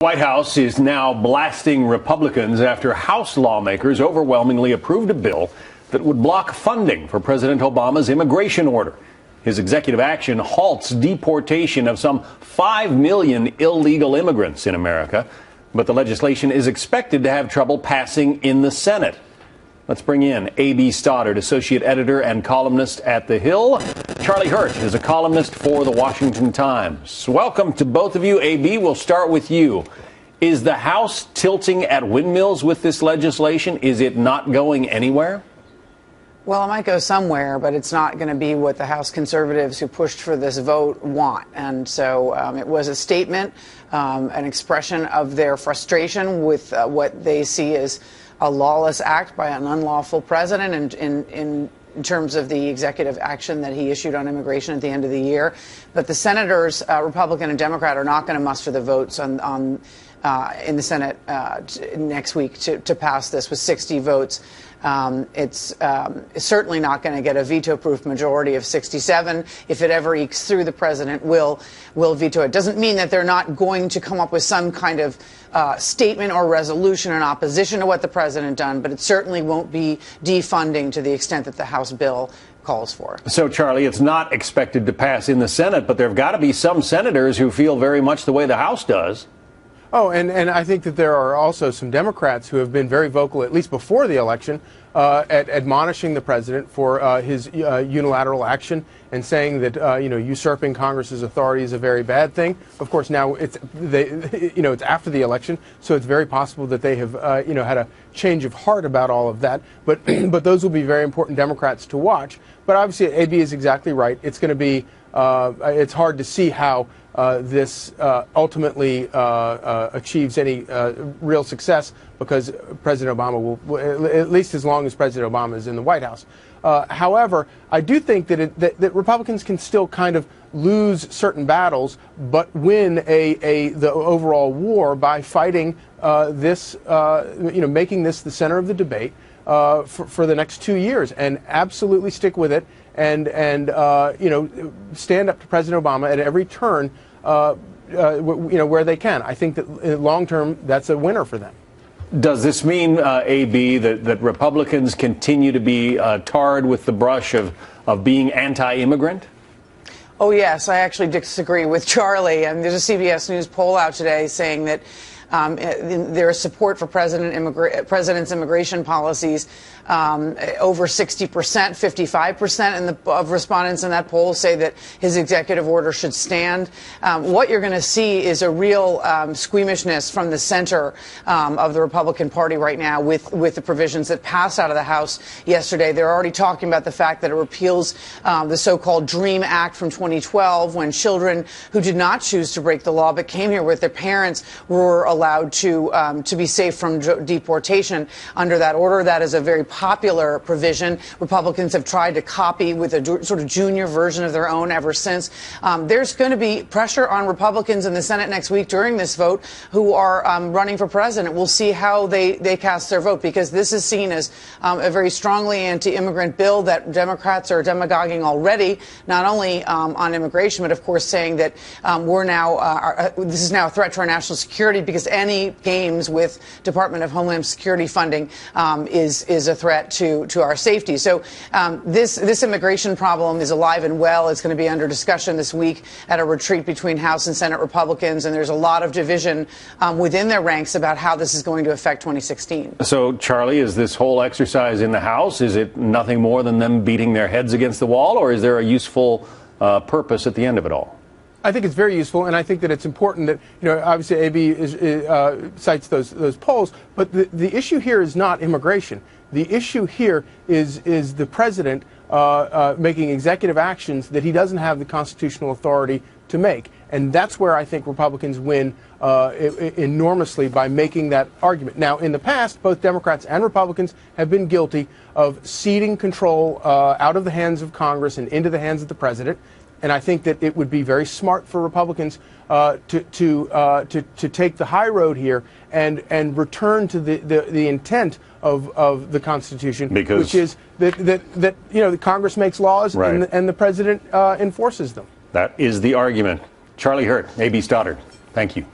The White House is now blasting Republicans after House lawmakers overwhelmingly approved a bill that would block funding for President Obama's immigration order. His executive action halts deportation of some 5 million illegal immigrants in America, but the legislation is expected to have trouble passing in the Senate. Let's bring in A.B. Stoddard, associate editor and columnist at The Hill. Charlie Hurt is a columnist for The Washington Times. Welcome to both of you. A.B., we'll start with you. Is the House tilting at windmills with this legislation? Is it not going anywhere? Well, it might go somewhere, but it's not going to be what the House conservatives who pushed for this vote want. And so it was a statement, an expression of their frustration with what they see as a lawless act by an unlawful president in terms of the executive action that he issued on immigration at the end of the year. But the senators, Republican and Democrat, are not going to muster the votes in the Senate next week to pass this with 60 votes. It's certainly not going to get a veto-proof majority of 67. If it ever ekes through, the president will veto it. Doesn't mean that they're not going to come up with some kind of statement or resolution in opposition to what the president done, but it certainly won't be defunding to the extent that the House bill calls for. So, Charlie, it's not expected to pass in the Senate, but there have got to be some senators who feel very much the way the House does. Oh, and I think that there are also some Democrats who have been very vocal, at least before the election, at admonishing the president for his unilateral action and saying that usurping Congress's authority is a very bad thing. Of course, now it's after the election, so it's very possible that they have had a change of heart about all of that. But but those will be very important Democrats to watch. But obviously, AB is exactly right. It's going to be it's hard to see how this ultimately achieves any real success, because President Obama will, at least as long as President Obama is in the White House. However, I do think that Republicans can still kind of lose certain battles, but win the overall war by fighting this, making this the center of the debate for the next 2 years, and absolutely stick with it, and stand up to President Obama at every turn, where they can. I think that long term, that's a winner for them. Does this mean, AB, that Republicans continue to be tarred with the brush of being anti-immigrant? Oh, yes. I actually disagree with Charlie. And there's a CBS News poll out today saying that there is support for President's immigration policies over 60%, 55% of respondents in that poll say that his executive order should stand. What you're going to see is a real squeamishness from the center of the Republican Party right now with the provisions that passed out of the House yesterday. They're already talking about the fact that it repeals the so-called DREAM Act from 2012, when children who did not choose to break the law but came here with their parents were allowed to be safe from deportation under that order. That is a very popular provision. Republicans have tried to copy with a sort of junior version of their own ever since. There's going to be pressure on Republicans in the Senate next week during this vote who are running for president. We'll see how they cast their vote, because this is seen as a very strongly anti-immigrant bill that Democrats are demagoguing already, not only on immigration, but of course saying that this is now a threat to our national security, because any games with Department of Homeland Security funding is a threat to our safety. So this immigration problem is alive and well. It's going to be under discussion this week at a retreat between House and Senate Republicans, and there's a lot of division within their ranks about how this is going to affect 2016. So, Charlie, is this whole exercise in the House, is it nothing more than them beating their heads against the wall, or is there a useful purpose at the end of it all? I think it's very useful, and I think that it's important that, obviously AB cites those polls, but the issue here is not immigration. The issue here is the president making executive actions that he doesn't have the constitutional authority to make. And that's where I think Republicans win enormously, by making that argument. Now, in the past, both Democrats and Republicans have been guilty of ceding control out of the hands of Congress and into the hands of the president. And I think that it would be very smart for Republicans to take the high road here and return to the intent of the Constitution, which is that Congress makes laws, right, and the president enforces them. That is the argument. Charlie Hurt, A.B. Stoddard, thank you.